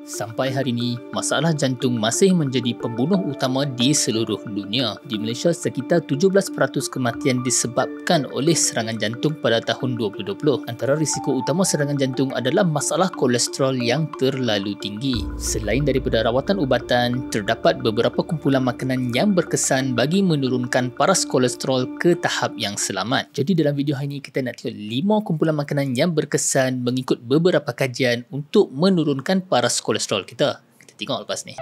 Sampai hari ini, masalah jantung masih menjadi pembunuh utama di seluruh dunia. Di Malaysia, sekitar 17% kematian disebabkan oleh serangan jantung pada tahun 2020. Antara risiko utama serangan jantung adalah masalah kolesterol yang terlalu tinggi. Selain daripada rawatan ubatan, terdapat beberapa kumpulan makanan yang berkesan bagi menurunkan paras kolesterol ke tahap yang selamat. Jadi dalam video hari ini, kita nak tengok 5 kumpulan makanan yang berkesan mengikut beberapa kajian untuk menurunkan paras kolesterol kita. Kita tengok lepas ni.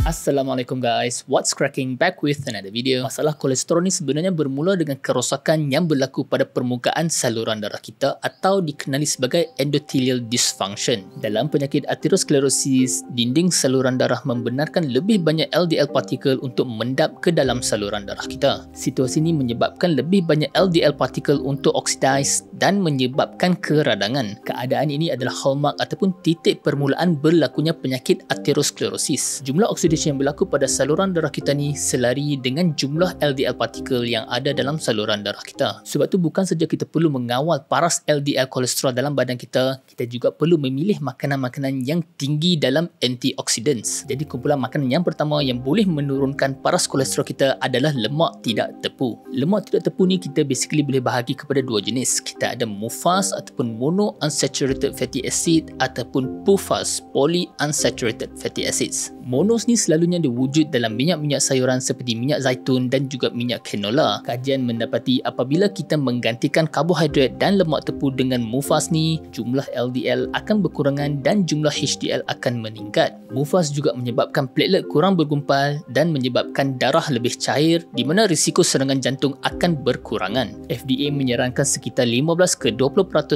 Assalamualaikum guys, what's cracking, back with another video. Masalah kolesterol ni sebenarnya bermula dengan kerosakan yang berlaku pada permukaan saluran darah kita atau dikenali sebagai endothelial dysfunction. Dalam penyakit arteriosklerosis, dinding saluran darah membenarkan lebih banyak LDL partikel untuk mendap ke dalam saluran darah kita. Situasi ini menyebabkan lebih banyak LDL partikel untuk oksidize dan menyebabkan keradangan. Keadaan ini adalah hallmark ataupun titik permulaan berlakunya penyakit arteriosklerosis. Jumlah oksidasi yang berlaku pada saluran darah kita ni selari dengan jumlah LDL partikel yang ada dalam saluran darah kita. Sebab tu bukan saja kita perlu mengawal paras LDL kolesterol dalam badan kita, kita juga perlu memilih makanan-makanan yang tinggi dalam antioxidants. Jadi kumpulan makanan yang pertama yang boleh menurunkan paras kolesterol kita adalah lemak tidak tepu. Lemak tidak tepu ni kita basically boleh bahagi kepada dua jenis. Kita ada MUFAS ataupun monounsaturated fatty acid ataupun PUFAS, polyunsaturated fatty acids. Monos ni selalunya diwujud dalam minyak-minyak sayuran seperti minyak zaitun dan juga minyak canola. Kajian mendapati apabila kita menggantikan karbohidrat dan lemak tepu dengan MUFAS ni, jumlah LDL akan berkurangan dan jumlah HDL akan meningkat. MUFAS juga menyebabkan platelet kurang bergumpal dan menyebabkan darah lebih cair di mana risiko serangan jantung akan berkurangan. FDA menyarankan sekitar 15-20%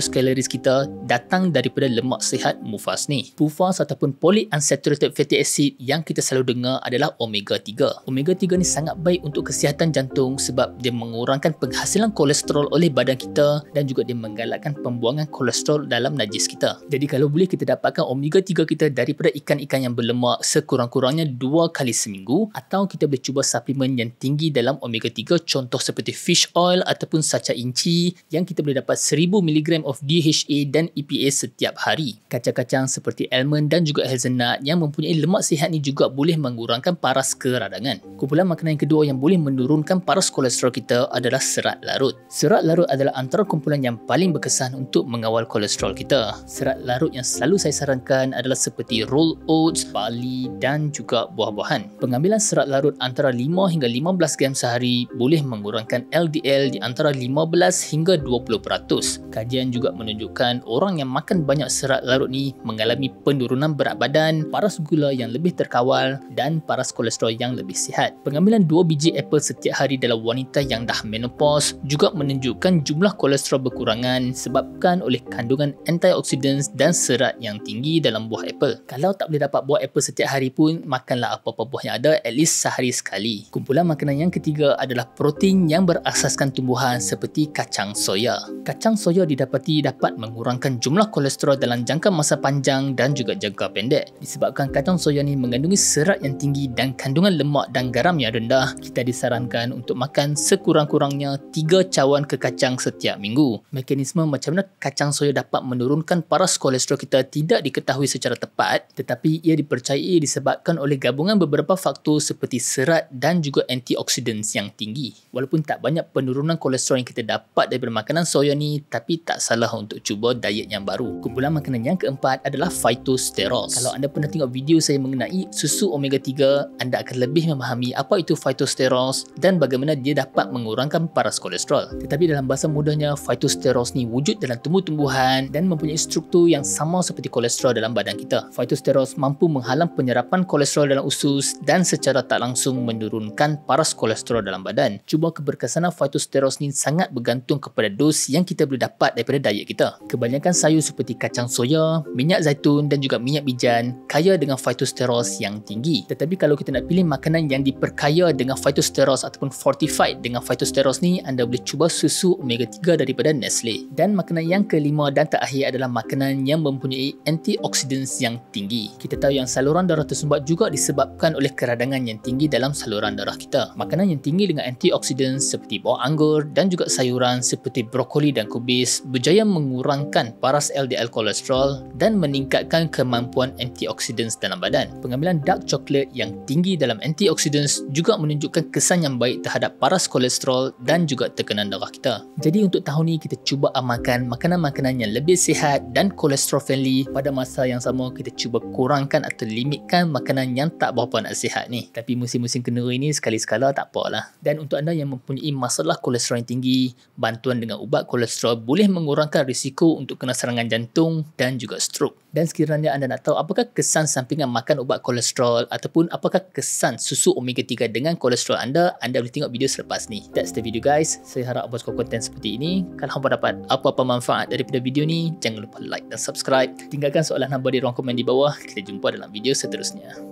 kaloris kita datang daripada lemak sihat MUFAS ni. PUFAS ataupun polyunsaturated fatty acid yang kita selalu dengar adalah omega 3. Omega 3 ni sangat baik untuk kesihatan jantung sebab dia mengurangkan penghasilan kolesterol oleh badan kita dan juga dia menggalakkan pembuangan kolesterol dalam najis kita. Jadi kalau boleh kita dapatkan omega 3 kita daripada ikan-ikan yang berlemak sekurang-kurangnya 2 kali seminggu, atau kita boleh cuba suplemen yang tinggi dalam omega 3, contoh seperti fish oil ataupun saca inci yang kita boleh dapat 1000 mg of DHA dan EPA setiap hari. Kacang-kacang seperti almond dan juga hazelnut yang mempunyai lemak sihat ni juga boleh mengurangkan paras keradangan. Kumpulan makanan yang kedua yang boleh menurunkan paras kolesterol kita adalah serat larut. Serat larut adalah antara kumpulan yang paling berkesan untuk mengawal kolesterol kita. Serat larut yang selalu saya sarankan adalah seperti rolled oats, barley dan juga buah-buahan. Pengambilan serat larut antara 5 hingga 15 gram sehari boleh mengurangkan LDL di antara 15 hingga 20%. Kajian juga menunjukkan orang yang makan banyak serat larut ni mengalami penurunan berat badan, paras gula yang lebih terkawal dan paras kolesterol yang lebih sihat. Pengambilan 2 biji apple setiap hari dalam wanita yang dah menopause juga menunjukkan jumlah kolesterol berkurangan sebabkan oleh kandungan antioxidants dan serat yang tinggi dalam buah apple. Kalau tak boleh dapat buah apple setiap hari pun, makanlah apa-apa buah yang ada at least sehari sekali. Kumpulan makanan yang ketiga adalah protein yang berasaskan tumbuhan seperti kacang soya. Kacang soya didapati dapat mengurangkan jumlah kolesterol dalam jangka masa panjang dan juga jangka pendek. Disebabkan kacang soya ni mengandungi serat yang tinggi dan kandungan lemak dan garam yang rendah, kita disarankan untuk makan sekurang-kurangnya 3 cawan kekacang setiap minggu. Mekanisme macam mana kacang soya dapat menurunkan paras kolesterol kita tidak diketahui secara tepat, tetapi ia dipercayai disebabkan oleh gabungan beberapa faktor seperti serat dan juga antioxidants yang tinggi. Walaupun tak banyak penurunan kolesterol yang kita dapat daripada makanan soya ni, tapi tak salah untuk cuba diet yang baru. Kumpulan makanan yang keempat adalah phytosterols. Kalau anda pernah tengok video saya mengenai susu omega 3, anda akan lebih memahami apa itu phytosterols dan bagaimana dia dapat mengurangkan paras kolesterol. Tetapi dalam bahasa mudahnya, phytosterols ni wujud dalam tumbuh-tumbuhan dan mempunyai struktur yang sama seperti kolesterol dalam badan kita. Phytosterols mampu menghalang penyerapan kolesterol dalam usus dan secara tak langsung menurunkan paras kolesterol dalam badan. Cuma keberkesanan phytosterols ni sangat bergantung kepada dos yang kita boleh dapat daripada diet kita. Kebanyakan sayur seperti kacang soya, minyak zaitun dan juga minyak bijan kaya dengan phytosterols yang tinggi. tinggi. Tetapi kalau kita nak pilih makanan yang diperkaya dengan phytosterols ataupun fortified dengan phytosterols ni, anda boleh cuba susu omega 3 daripada Nestle. Dan makanan yang kelima dan terakhir adalah makanan yang mempunyai antioxidants yang tinggi. Kita tahu yang saluran darah tersumbat juga disebabkan oleh keradangan yang tinggi dalam saluran darah kita. Makanan yang tinggi dengan antioxidants seperti buah anggur dan juga sayuran seperti brokoli dan kubis berjaya mengurangkan paras LDL kolesterol dan meningkatkan kemampuan antioxidants dalam badan. Pengambilan dark chocolate yang tinggi dalam antioxidants juga menunjukkan kesan yang baik terhadap paras kolesterol dan juga tekanan darah kita. Jadi untuk tahun ni kita cuba amalkan makanan-makanan yang lebih sihat dan kolesterol friendly. Pada masa yang sama kita cuba kurangkan atau limitkan makanan yang tak berapa nak sihat ni. Tapi musim-musim kenduri ni sekali-sekala tak apalah. Dan untuk anda yang mempunyai masalah kolesterol yang tinggi, bantuan dengan ubat kolesterol boleh mengurangkan risiko untuk kena serangan jantung dan juga stroke. Dan sekiranya anda nak tahu apakah kesan sampingan makan ubat kolesterol ataupun apakah kesan susu omega 3 dengan kolesterol anda boleh tengok video selepas ni. That's the video guys. Saya harap apa suka konten seperti ini. Kalau hampa dapat apa-apa manfaat daripada video ni, jangan lupa like dan subscribe. Tinggalkan soalan hampa di ruang komen di bawah. Kita jumpa dalam video seterusnya.